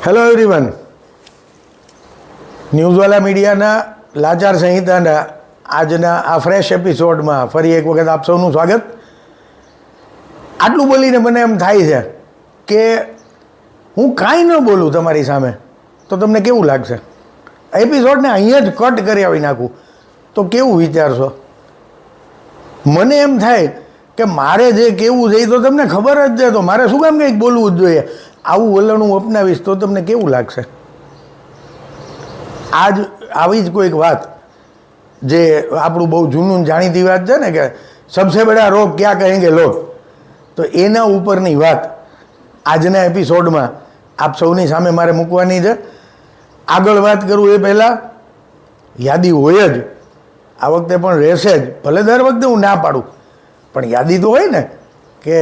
Hello everyone, ન્યૂઝવાલા મીડિયાના લાચાર સંહિતાના આજના આ ફ્રેશ એપિસોડમાં ફરી એક વખત આપ સૌનું સ્વાગત. આટલું બોલીને મને એમ થાય છે કે હું કાંઈ ન બોલું તમારી સામે તો તમને કેવું લાગશે? એપિસોડને અહીંયા જ કટ કરી આવી નાખું તો કેવું વિચારશો? મને એમ થાય કે મારે જે કહેવું છે એ તો તમને ખબર જ છે, તો મારે શું કામ કંઈક બોલવું જ જોઈએ? આવું વલણ હું અપનાવીશ તો તમને કેવું લાગશે? આજ આવી જ કોઈક વાત જે આપણું બહુ જૂનું જાણીતી વાત છે ને કે સબસે બડા રોગ ક્યાં કહેંગે લોગ, તો એના ઉપરની વાત આજના એપિસોડમાં આપ સૌની સામે મારે મૂકવાની છે. આગળ વાત કરું એ પહેલાં યાદી હોય જ, આ વખતે પણ રહેશે જ. ભલે દર વખતે હું ના પાડું, પણ યાદી તો હોય ને કે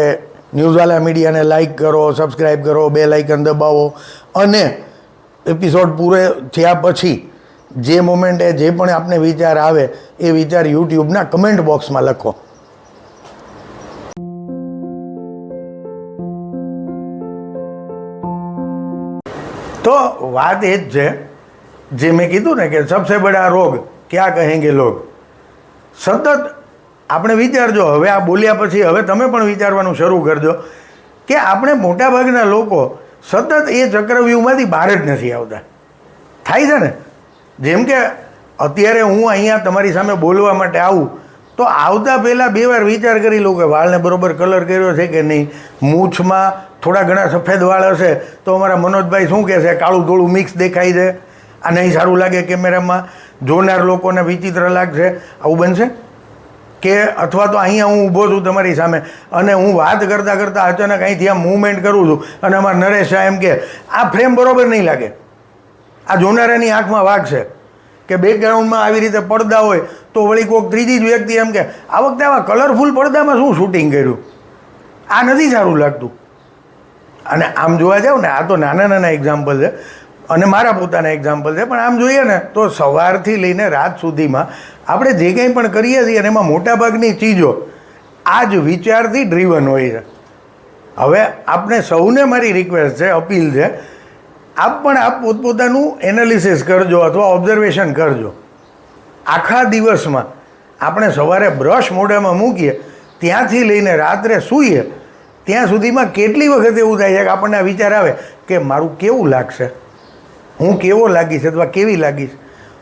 ન્યૂઝવાલા મીડિયાને લાઇક કરો, સબસ્ક્રાઈબ કરો, બેલ આઇકન દબાવો અને એપિસોડ પૂરે થયા પછી જે મોમેન્ટે જે પણ આપને વિચાર આવે એ વિચાર યુટ્યુબના કમેન્ટ બોક્સમાં લખો. તો વાત એ જ છે જે મેં કીધું ને કે સબસે બડા રોગ ક્યાં કહેંગે લોગ. સતત આપણે વિચારજો, હવે આ બોલ્યા પછી હવે તમે પણ વિચારવાનું શરૂ કરજો કે આપણે મોટાભાગના લોકો સતત એ ચક્રવ્યૂહમાંથી બહાર જ નથી આવતા. થાય છે ને, જેમ કે અત્યારે હું અહીંયા તમારી સામે બોલવા માટે આવું તો આવતા પહેલાં બે વાર વિચાર કરી લઉં કે વાળને બરાબર કલર કર્યો છે કે નહીં, મૂછમાં થોડા ઘણા સફેદ વાળ હશે તો અમારા મનોજભાઈ શું કહેશે, કાળું ધોળું મિક્સ દેખાય છે, આ નહીં સારું લાગે, કેમેરામાં જોનાર લોકોને વિચિત્ર લાગશે, આવું બનશે કે? અથવા તો અહીંયા હું ઊભો છું તમારી સામે અને હું વાત કરતાં કરતાં અચાનક અહીંથી આમ મૂવમેન્ટ કરું છું અને અમારા નરેશ શાહ એમ કે આ ફ્રેમ બરાબર નહીં લાગે, આ જોનારાની આંખમાં વાગશે, કે બેકગ્રાઉન્ડમાં આવી રીતે પડદા હોય તો વળી કોઈક ત્રીજી જ વ્યક્તિ એમ કે આ વખતે આવા કલરફુલ પડદામાં શું શૂટિંગ કર્યું, આ નથી સારું લાગતું. અને આમ જોવા જાવ ને, આ તો નાના નાના એક્ઝામ્પલ છે અને મારા પોતાના એક્ઝામ્પલ છે, પણ આમ જોઈએ ને તો સવારથી લઈને રાત સુધીમાં આપણે જે કંઈ પણ કરીએ છીએ અને એમાં મોટાભાગની ચીજો આ જ વિચારથી ડ્રીવન હોય છે. હવે આપણે સૌને મારી રિક્વેસ્ટ છે, અપીલ છે, આપ પણ આપ પોતપોતાનું એનાલિસિસ કરજો અથવા ઓબ્ઝર્વેશન કરજો. આખા દિવસમાં આપણે સવારે બ્રશ મોઢામાં મૂકીએ ત્યાંથી લઈને રાત્રે સૂઈએ ત્યાં સુધીમાં કેટલી વખત એવું થાય છે કે આપણને આ વિચાર આવે કે મારું કેવું લાગશે, હું કેવો લાગીશ અથવા કેવી લાગીશ,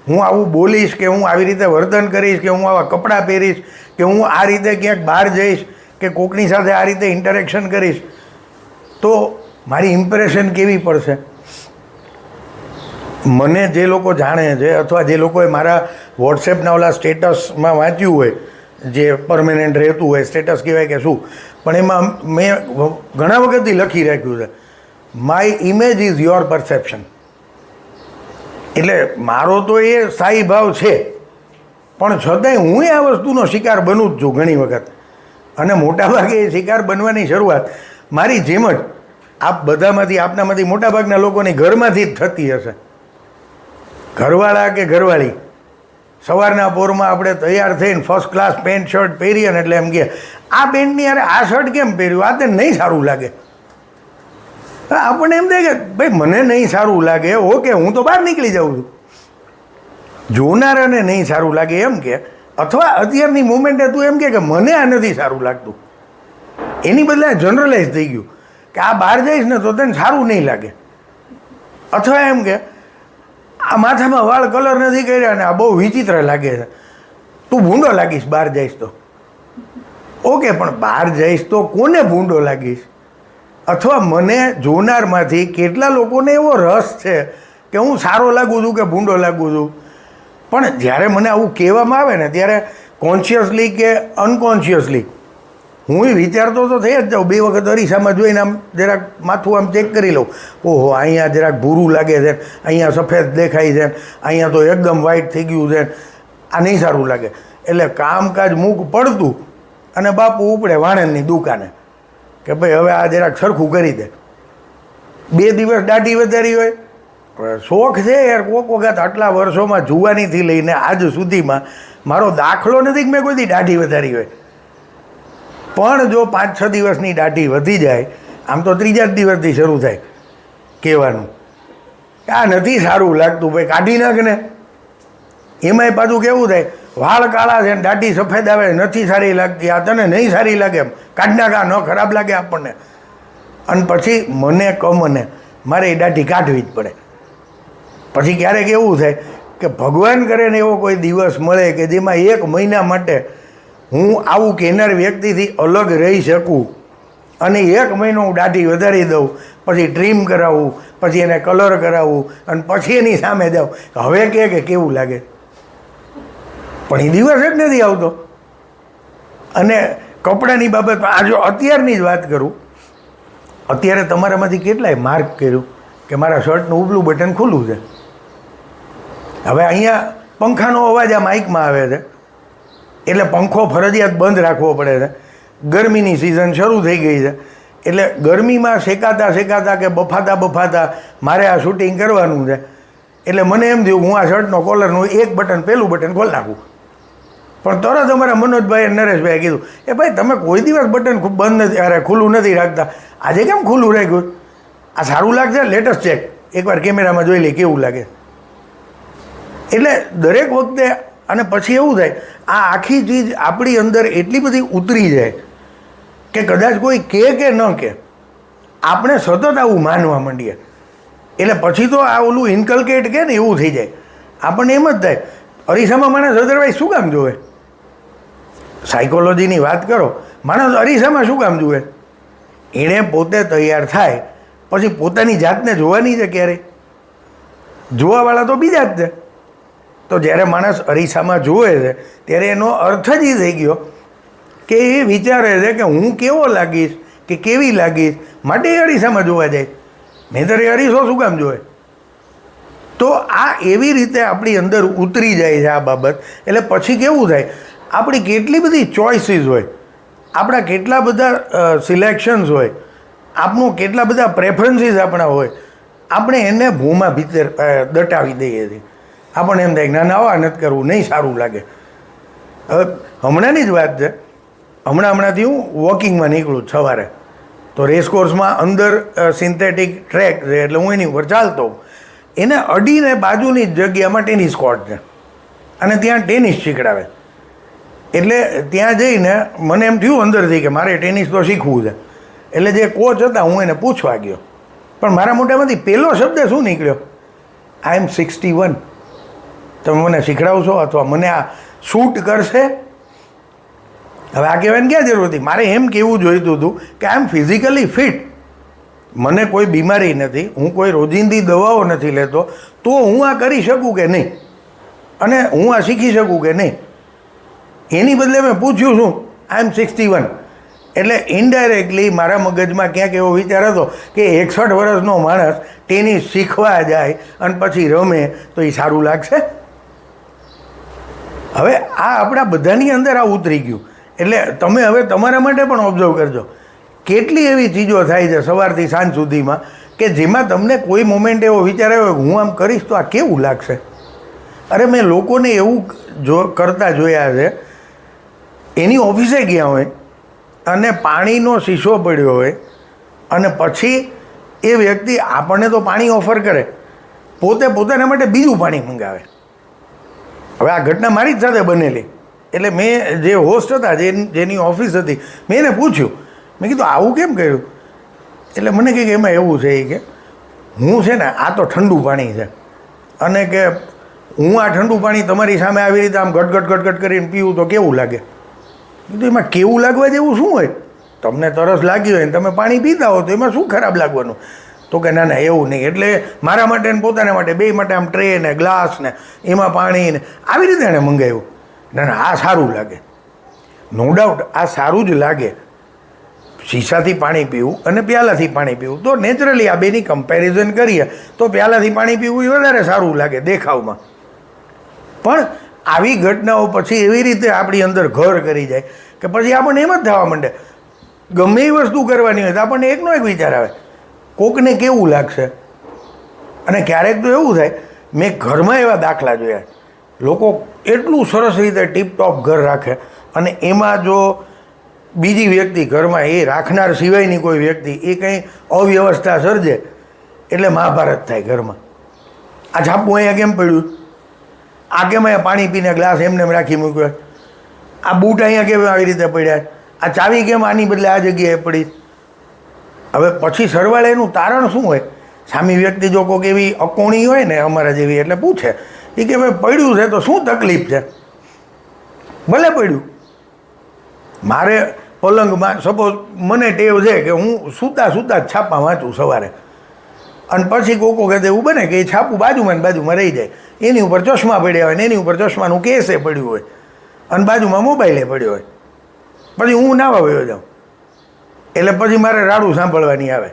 હું આવું બોલીશ કે હું આવી રીતે વર્તન કરીશ કે હું આવા કપડાં પહેરીશ કે હું આ રીતે ક્યાંક બહાર જઈશ કે કોકની સાથે આ રીતે ઇન્ટરેક્શન કરીશ તો મારી ઇમ્પ્રેશન કેવી પડશે. મને જે લોકો જાણે છે અથવા જે લોકોએ મારા વોટ્સએપના ઓલા સ્ટેટસમાં વાંચ્યું હોય, જે પરમેનન્ટ રહેતું હોય, સ્ટેટસ કહેવાય કે શું, પણ એમાં મેં ઘણા વખતથી લખી રાખ્યું છે my image is your perception. એટલે મારો તો એ સ્થાયી ભાવ છે, પણ છતાંય હું આ વસ્તુનો શિકાર બનું જ છું ઘણી વખત. અને મોટાભાગે એ શિકાર બનવાની શરૂઆત મારી જેમ જ આપ બધામાંથી, આપનામાંથી મોટાભાગના લોકોની ઘરમાંથી જ થતી હશે. ઘરવાળા કે ઘરવાળી સવારના પોરમાં આપણે તૈયાર થઈને ફર્સ્ટ ક્લાસ પેન્ટ શર્ટ પહેરીએ ને એટલે એમ કહે આ પેન્ટની યાર આ શર્ટ કેમ પહેર્યું, આ તે નહીં સારું લાગે. આપણને એમ થાય કે ભાઈ મને નહીં સારું લાગે, ઓકે હું તો બહાર નીકળી જાઉં છું. જોનારાને નહીં સારું લાગે એમ કે, અથવા અત્યારની મોમેન્ટે તું એમ કે મને આ નથી સારું લાગતું, એની બદલે જનરલાઇઝ થઈ ગયું કે આ બહાર જઈશ ને તો તને સારું નહીં લાગે. અથવા એમ કે આ માથામાં વાળ કલર નથી કર્યા ને આ બહુ વિચિત્ર લાગે છે, તું ભૂંડો લાગીશ બહાર જઈશ તો. ઓકે, પણ બહાર જઈશ તો કોને ભૂંડો લાગીશ? અથવા મને જોનારમાંથી કેટલા લોકોને એવો રસ છે કે હું સારો લાગું છું કે ભૂંડો લાગું છું, પણ જ્યારે મને આવું કહેવામાં આવે ને ત્યારે કોન્શિયસલી કે અનકોન્શિયસલી હું વિચારતો તો થઈ જ જાઉં. બે વખત અરીસામાં જોઈને આમ જરાક માથું આમ ચેક કરી લઉં, ઓહો અહીંયા જરાક ભૂરું લાગે છે, અહીંયા સફેદ દેખાય છે, અહીંયા તો એકદમ વ્હાઈટ થઈ ગયું છે, આ નહીં સારું લાગે. એટલે કામકાજ મૂક પડતું અને બાપુ ઉપડે વાણંદની દુકાને કે ભાઈ હવે આ જરાક સરખું કરી દે. 2 દિવસ દાઢી વધારી હોય, શોખ છે યાર. કોક વખત આટલા વર્ષોમાં જુવાનીથી લઈને આજ સુધીમાં મારો દાખલો નથી કે મેં કોઈથી દાઢી વધારી હોય, પણ જો 5-6 દિવસની દાઢી વધી જાય, આમ તો ત્રીજા જ દિવસથી શરૂ થાય કહેવાનું કે આ નથી સારું લાગતું ભાઈ, કાઢી નાખ ને. એમાંય પાછું કેવું થાય, વાળ કાળા છે ને દાઢી સફેદ આવે, નથી સારી લાગતી, આ તને નહીં સારી લાગે, એમ કાઢી નાખ, આ ન ખરાબ લાગે આપણને. અને પછી મને કમને મારે એ દાઢી કાઢવી જ પડે. પછી ક્યારેક એવું થાય કે ભગવાન કરે ને એવો કોઈ દિવસ મળે કે જેમાં 1 મહિના માટે હું આવું કહેનાર વ્યક્તિથી અલગ રહી શકું, અને 1 મહિનો હું દાઢી વધારી દઉં, પછી ટ્રીમ કરાવું, પછી એને કલર કરાવું, અને પછી એની સામે જાઉં હવે કે કેવું લાગે. પણ એ દિવસ જ નથી આવતો. અને કપડાની બાબતમાં આ જો અત્યારની જ વાત કરું, અત્યારે તમારામાંથી કેટલાય માર્ક કર્યું કે મારા શર્ટનું ઉપલું બટન ખુલ્લું છે. હવે અહીંયા પંખાનો અવાજ આ માઇકમાં આવે છે, એટલે પંખો ફરજિયાત બંધ રાખવો પડે છે. ગરમીની સિઝન શરૂ થઈ ગઈ છે, એટલે ગરમીમાં શેકાતા કે બફાતા મારે આ શૂટિંગ કરવાનું છે. એટલે મને એમ થયું હું આ શર્ટનો કોલરનું એક બટન, પહેલું બટન ખોલી નાખું. પણ તરત અમારા મનોજભાઈ અને નરેશભાઈએ કીધું, એ ભાઈ તમે કોઈ દિવસ બટન બંધ નથી, અરે ખુલ્લું નથી રાખતા, આજે કેમ ખુલ્લું રાખ્યું? આ સારું લાગશે, લેટેસ્ટ ચેક, એકવાર કેમેરામાં જોઈ લે કેવું લાગે. એટલે દરેક વખતે, અને પછી એવું થાય આ આખી ચીજ આપણી અંદર એટલી બધી ઉતરી જાય કે કદાચ કોઈ કે ન કે આપણે સતત આવું માનવા માંડીએ. એટલે પછી તો આ ઓલું ઇન્કલ્કેટ કે ને એવું થઈ જાય. આપણને એમ જ થાય અરીસામાં માણસ અધરવાઇઝ શું કામ જોવે? સાયકોલોજીની વાત કરો, માણસ અરીસામાં શું કામ જુએ? એણે પોતે તૈયાર થાય પછી પોતાની જાતને જોવાની છે ક્યારેય? જોવાવાળા તો બીજા જ છે. તો જ્યારે માણસ અરીસામાં જુએ છે ત્યારે એનો અર્થ જ એ થઈ ગયો કે એ વિચારે છે કે હું કેવો લાગીશ કે કેવી લાગીશ, માટે એ અરીસામાં જોવા જાય, નહીંતર એ અરીસો શું કામ જોવે? તો આ એવી રીતે આપણી અંદર ઉતરી જાય છે આ બાબત. એટલે પછી કેવું થાય, આપણી કેટલી બધી ચોઇસીસ હોય, આપણા કેટલા બધા સિલેક્શન્સ હોય, આપણું કેટલા બધા પ્રેફરન્સીસ આપણા હોય, આપણે એને ભૂમા ભીતર દટાવી દઈએ છીએ. આપણને એમ થાય કે ના આવા નથી કરવું, નહીં સારું લાગે. હવે હમણાંની જ વાત છે, હમણાંથી હું વોકિંગમાં નીકળું સવારે, તો રેસકોર્સમાં અંદર સિન્થેટિક ટ્રેક છે, એટલે હું એની ઉપર ચાલતો હોઉં. એને અડીને બાજુની જ જગ્યામાં ટેનિસ કોર્ટ છે, અને ત્યાં ટેનિસ શીખડાવે. એટલે ત્યાં જઈને મને એમ થયું અંદરથી કે મારે ટેનિસ તો શીખવું છે. એટલે જે કોચ હતા હું એને પૂછવા ગયો, પણ મારા મોઢામાંથી પહેલો શબ્દ શું નીકળ્યો? આઈ એમ 61. તમે મને શીખડાવશો અથવા મને આ શૂટ કરશે? હવે આ કહેવાની ક્યાં જરૂર હતી? મારે એમ કહેવું જોઈતું હતું કે આઈ એમ ફિઝિકલી ફિટ, મને કોઈ બીમારી નથી, હું કોઈ રોજિંદી દવાઓ નથી લેતો, તો હું આ કરી શકું કે નહીં, અને હું આ શીખી શકું કે નહીં. એની બદલે મેં પૂછ્યું શું? આઈ એમ 61. એટલે ઇનડાયરેક્ટલી મારા મગજમાં ક્યાંક એવો વિચાર હતો કે 61 વર્ષનો માણસ ટેનિસ શીખવા જાય અને પછી રમે તો એ સારું લાગશે? હવે આ આપણા બધાની અંદર આ ઉતરી ગયું. એટલે તમે હવે તમારા માટે પણ ઓબ્ઝર્વ કરજો, કેટલી એવી ચીજો થાય છે સવારથી સાંજ સુધીમાં કે જેમાં તમને કોઈ મોમેન્ટ એવો વિચાર આવ્યો કે હું આમ કરીશ તો આ કેવું લાગશે? અરે મેં લોકોને એવું કરતા જોયા છે, એની ઓફિસે ગયા હોય અને પાણીનો શીશો પડ્યો હોય, અને પછી એ વ્યક્તિ આપણને તો પાણી ઓફર કરે, પોતે પોતાના માટે બીજું પાણી મંગાવે. હવે આ ઘટના મારી જ સાથે બનેલી. એટલે મેં જે હોસ્ટ હતા, જેની ઓફિસ હતી, મેં એને પૂછ્યું, મેં કીધું આવું કેમ કર્યું? એટલે મને કહે કે એમાં એવું છે કે હું છે ને આ તો ઠંડુ પાણી છે, અને કે હું આ ઠંડુ પાણી તમારી સામે આવી રીતે આમ ગટગટ કરીને પીવું તો કેવું લાગે? કીધું એમાં કેવું લાગવા જેવું શું હોય? તમને તરસ લાગી હોય ને તમે પાણી પીતા હો તો એમાં શું ખરાબ લાગવાનું? તો કે ના એવું નહીં. એટલે મારા માટે ને પોતાના માટે બે માટે આમ ટ્રે ને ગ્લાસ ને એમાં પાણી ને આવી રીતે એણે મંગાવ્યું. ના આ સારું લાગે, નો ડાઉટ આ સારું જ લાગે. શીશાથી પાણી પીવું અને પ્યાલાથી પાણી પીવું, તો નેચરલી આ બેની કમ્પેરિઝન કરીએ તો પ્યાલાથી પાણી પીવું એ વધારે સારું લાગે દેખાવમાં. પણ આવી ઘટનાઓ પછી એવી રીતે આપણી અંદર ઘર કરી જાય કે પછી આપણને એમ જ થવા માંડે, ગમે એ વસ્તુ કરવાની હોય તો આપણને એકનો એક વિચાર આવે, કોકને કેવું લાગશે. અને ક્યારેક તો એવું થાય, મેં ઘરમાં એવા દાખલા જોયા, લોકો એટલું સરસ રીતે ટીપટોપ ઘર રાખે, અને એમાં જો બીજી વ્યક્તિ ઘરમાં એ રાખનાર સિવાયની કોઈ વ્યક્તિ એ કંઈ અવ્યવસ્થા સર્જે એટલે મહાભારત થાય ઘરમાં. આ છાપું અહીંયા કેમ પડ્યું, આ કેમ અહીંયા પાણી પીને ગ્લાસ એમને એમ રાખી મૂક્યો, આ બૂટ અહીંયા કેમ આવી રીતે પડ્યા, આ ચાવી કેમ આની બદલે આ જગ્યાએ પડી. હવે પછી સરવાળે એનું તારણ શું હોય? સામી વ્યક્તિ જો કોઈક એવી અકોણી હોય ને અમારા જેવી એટલે પૂછે એ કે ભાઈ પડ્યું છે તો શું તકલીફ છે? ભલે પડ્યું. મારે પલંગમાં સપોઝ મને ટેવ છે કે હું સૂતા જ છાપા વાંચું સવારે, અને પછી કોકો વખત એવું બને કે એ છાપું બાજુમાં ને બાજુમાં રહી જાય, એની ઉપર ચશ્મા પડ્યા હોય ને એની ઉપર ચશ્માનું કેસે પડ્યું હોય અને બાજુમાં મોબાઈલે પડ્યો હોય, પછી હું નાવા વયો જાઉં એટલે પછી મારે રાડું સાંભળવાની આવે,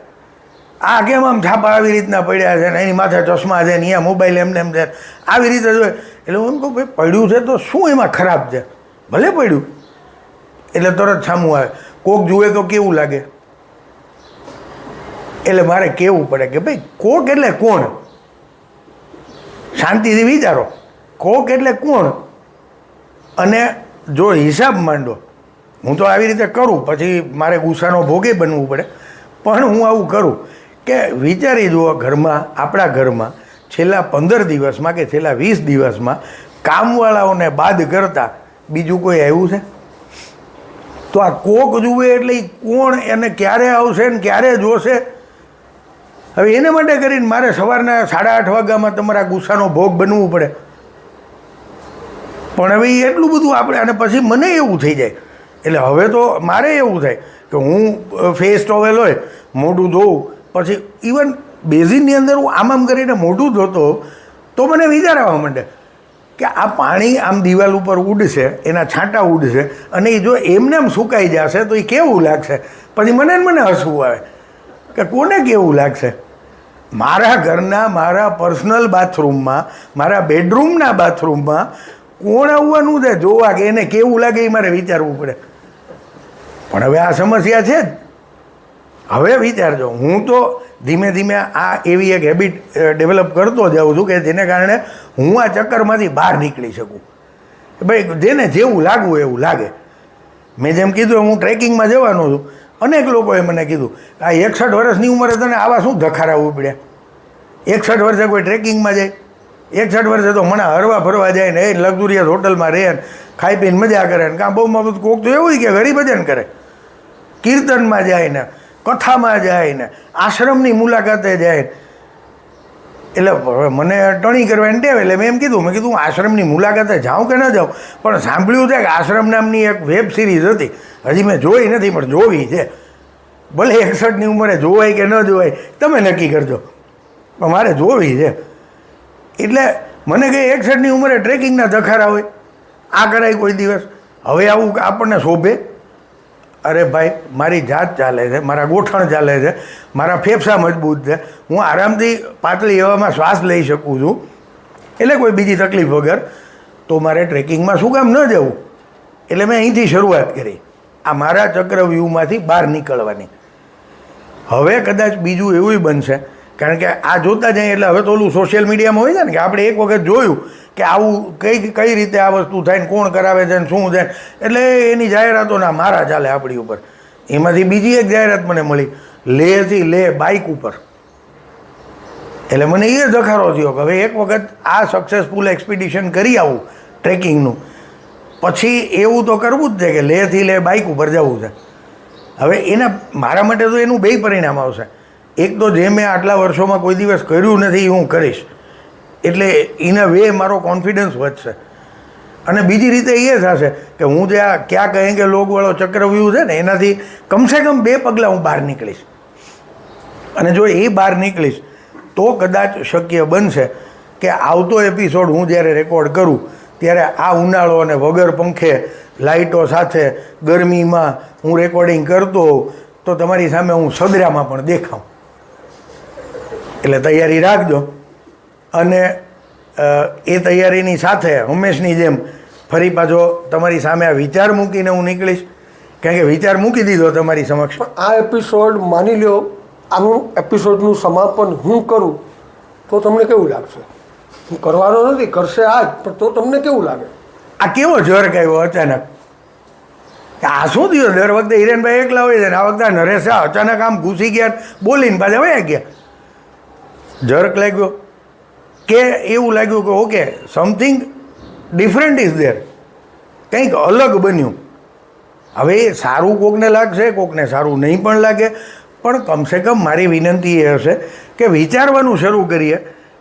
આ કેમ આમ છાપા આવી રીતના પડ્યા છે ને એની માથે ચશ્મા છે ને અહીંયા મોબાઈલ એમને એમ છે આવી રીતે જોઈએ. એટલે હું એમ કહું ભાઈ પડ્યું છે તો શું એમાં ખરાબ છે? ભલે પડ્યું. એટલે તરત સામું આવે, કોક જુએ તો કેવું લાગે. એટલે મારે કહેવું પડે કે ભાઈ કોક એટલે કોણ? શાંતિથી વિચારો, કોક એટલે કોણ? અને જો હિસાબ માંડો, હું તો આવી રીતે કરું, પછી મારે ગુસ્સાનો ભોગે બનવું પડે, પણ હું આવું કરું કે વિચારી જુઓ, ઘરમાં આપણા ઘરમાં છેલ્લા 15 દિવસમાં કે છેલ્લા 20 દિવસમાં કામવાળાઓને બાદ કરતાં બીજું કોઈ આવ્યું છે? તો આ કોક જુએ એટલે કોણ, એને ક્યારે આવશે ને ક્યારે જોશે? હવે એને માટે કરીને મારે સવારના 8:30 વાગ્યામાં તમારા ગુસ્સાનો ભોગ બનવું પડે? પણ હવે એટલું બધું આપણે, અને પછી મને એવું થઈ જાય, એટલે હવે તો મારે એવું થાય કે હું ફેસ ટોવેલ હોય મોઢું ધોઉં, પછી ઇવન બેઝિનની અંદર હું આમ કરીને મોઢું ધોતો તો મને વિચાર આવવા માંડે કે આ પાણી આમ દિવાલ ઉપર ઉડશે, એના છાંટા ઉડશે, અને એ જો એમને એમ સુકાઈ જશે તો એ કેવું લાગશે? પછી મને હસવું આવે કે કોને કેવું લાગશે? મારા ઘરના મારા પર્સનલ બાથરૂમમાં, મારા બેડરૂમના બાથરૂમમાં કોણ આવવાનું છે જોવા કે એને કેવું લાગે એ મારે વિચારવું પડે. પણ હવે આ સમસ્યા છે જ. હવે વિચારજો, હું તો ધીમે ધીમે આ એવી એક હેબિટ ડેવલપ કરતો જાઉં છું કે જેને કારણે હું આ ચક્કરમાંથી બહાર નીકળી શકું. ભાઈ જેને જેવું લાગવું એવું લાગે. મેં જેમ કીધું હું ટ્રેકિંગમાં જવાનો છું, અનેક લોકોએ મને કીધું આ 61 વર્ષની ઉંમરે તને આવા શું ધખારાવું પડ્યા? 61 વર્ષે કોઈ ટ્રેકિંગમાં જાય? 61 વર્ષે તો મને હરવા ફરવા જાય ને એ લક્ઝુરિયસ હોટલમાં રહે ને ખાઈ પીને મજા કરે ને કાં બહુ કોક તો એવું કે ઘડી ભજન કરે, કીર્તનમાં જાય ને કથામાં જાય ને આશ્રમની મુલાકાતે જાય. એટલે મને ટણી કરવાની ટેવ, એટલે મેં એમ કીધું, મેં કીધું આશ્રમની મુલાકાતે જાઉં કે ન જાઉં, પણ સાંભળ્યું છે કે આશ્રમ નામની એક વેબ સિરીઝ હતી, હજી મેં જોઈ નથી પણ જોવી છે. ભલે 61ની ઉંમરે જોવાય કે ન જોવાય તમે નક્કી કરજો, પણ મારે જોવી છે. એટલે મને કંઈ 61ની ઉંમરે ટ્રેકિંગના ધખારા હોય, આ કરાય કોઈ દિવસ? હવે આવું આપણને શોભે? અરે ભાઈ, મારી જાત ચાલે છે, મારા ગોઠણ ચાલે છે, મારા ફેફસા મજબૂત છે, હું આરામથી પાતળી હવામાં શ્વાસ લઈ શકું છું, એટલે કોઈ બીજી તકલીફ વગર. તો મારે ટ્રેકિંગમાં શું કામ ન જવું? એટલે મેં અહીંથી શરૂઆત કરી, આ મારા ચક્રવ્યૂહમાંથી બહાર નીકળવાની. હવે કદાચ બીજું એવું બનશે, કારણ કે આ જોતા જઈએ એટલે હવે તો ઓલું સોશિયલ મીડિયામાં હોય છે ને કે આપણે એક વખત જોયું કે આવું કઈ રીતે આ વસ્તુ થાય ને કોણ કરાવે છે ને શું છે, એટલે એની જાહેરાતોના મારા ચાલે આપણી ઉપર. એમાંથી બીજી એક જાહેરાત મને મળી, લેહથી લેહ બાઇક ઉપર. એટલે મને એ ધખારો થયો કે હવે એક વખત આ સક્સેસફુલ એક્સપિડિશન કરી આવું ટ્રેકિંગનું, પછી એવું તો કરવું જ છે કે લેહથી લેહ બાઇક ઉપર જવું છે. હવે એના મારા માટે તો એનું 2 પરિણામ આવશે. એક તો જે મેં આટલા વર્ષોમાં કોઈ દિવસ કર્યું નથી હું કરીશ, એટલે ઇન અ વે મારો કોન્ફિડન્સ વધશે. અને બીજી રીતે એ થશે કે હું જે આ ક્યાં કહે કે લોગવાળો ચક્રવ્યૂહ છે ને એનાથી કમસે કમ 2 પગલાં હું બહાર નીકળીશ. અને જો એ બહાર નીકળીશ તો કદાચ શક્ય બનશે કે આવતો એપિસોડ હું જ્યારે રેકોર્ડ કરું ત્યારે આ ઉનાળો અને વગર પંખે લાઇટો સાથે ગરમીમાં હું રેકોર્ડિંગ કરતો હોઉં તો તમારી સામે હું સદરામાં પણ દેખાઉં. એટલે તૈયારી રાખજો. અને એ તૈયારીની સાથે હંમેશની જેમ ફરી પાછો તમારી સામે આ વિચાર મૂકીને હું નીકળીશ, કારણ કે વિચાર મૂકી દીધો તમારી સમક્ષ. આ એપિસોડ માની લો આનું એપિસોડનું સમાપન હું કરું તો તમને કેવું લાગશે? હું કરવાનો નથી, કરશે આજ, પણ તો તમને કેવું લાગે? આ કેવો જર્ક આવ્યો અચાનક? આ શું થયું? દર વખતે હિરેનભાઈ એકલા હોય છે ને આ વખતે નરેશ અચાનક આમ ઘૂસી ગયા, બોલીને પાછા વયા ગયા. જર્ક લાગ્યો કે એવું લાગ્યું કે okay something different is there, કંઈક અલગ બન્યું. હવે એ સારું કોકને લાગશે, કોકને સારું નહીં પણ લાગે, પણ કમસે કમ મારી વિનંતી એ હશે કે વિચારવાનું શરૂ કરીએ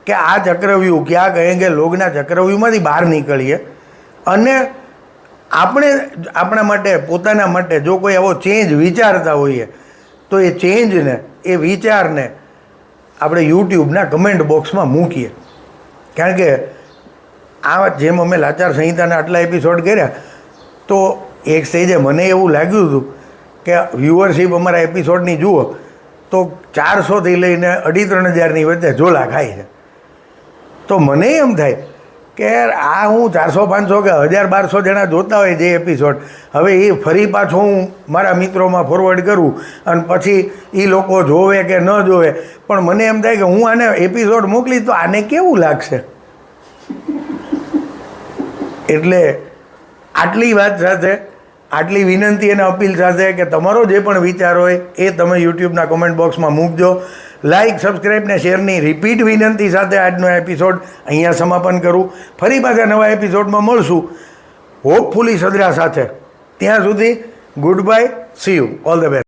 કે આ ચક્રવ્યૂહ ક્યાં કહેંગે લોગના ચક્રવ્યૂહમાંથી બહાર નીકળીએ અને આપણે આપણા માટે પોતાના માટે જો કોઈ એવો ચેન્જ વિચારતા હોઈએ તો એ ચેન્જને એ વિચારને આપણે યુટ્યુબના કમેન્ટ બોક્સમાં મૂકીએ. કારણ કે આ જેમ અમે લાચાર સંહિતાના આટલા એપિસોડ કર્યા તો એક સ્ટેજે મને એવું લાગ્યું હતું કે વ્યુઅરશિપ અમારા એપિસોડની જુઓ તો 400થી લઈને 2,500-3,000ની વચ્ચે ઝોલા ખાય છે. તો મને એમ થાય કે આ હું 400-500 કે 1,000-1,200 જણા જોતા હોય જે એપિસોડ, હવે એ ફરી પાછો હું મારા મિત્રોમાં ફોરવર્ડ કરું અને પછી એ લોકો જોવે કે ન જોવે, પણ મને એમ થાય કે હું આને એપિસોડ મોકલીશ તો આને કેવું લાગશે. એટલે આટલી વાત સાથે, આટલી વિનંતી અને અપીલ સાથે કે તમારો જે પણ વિચાર હોય એ તમે યુટ્યુબના કોમેન્ટ બોક્સમાં મૂકજો. લાઇક, સબસ્ક્રાઈબ ને શેરની રિપીટ વિનંતી સાથે આજનો એપિસોડ અહીંયા સમાપન કરું. ફરી પાછા નવા એપિસોડમાં મળશું હોપફુલી સદરા સાથે. ત્યાં સુધી good bye, C you, all the best.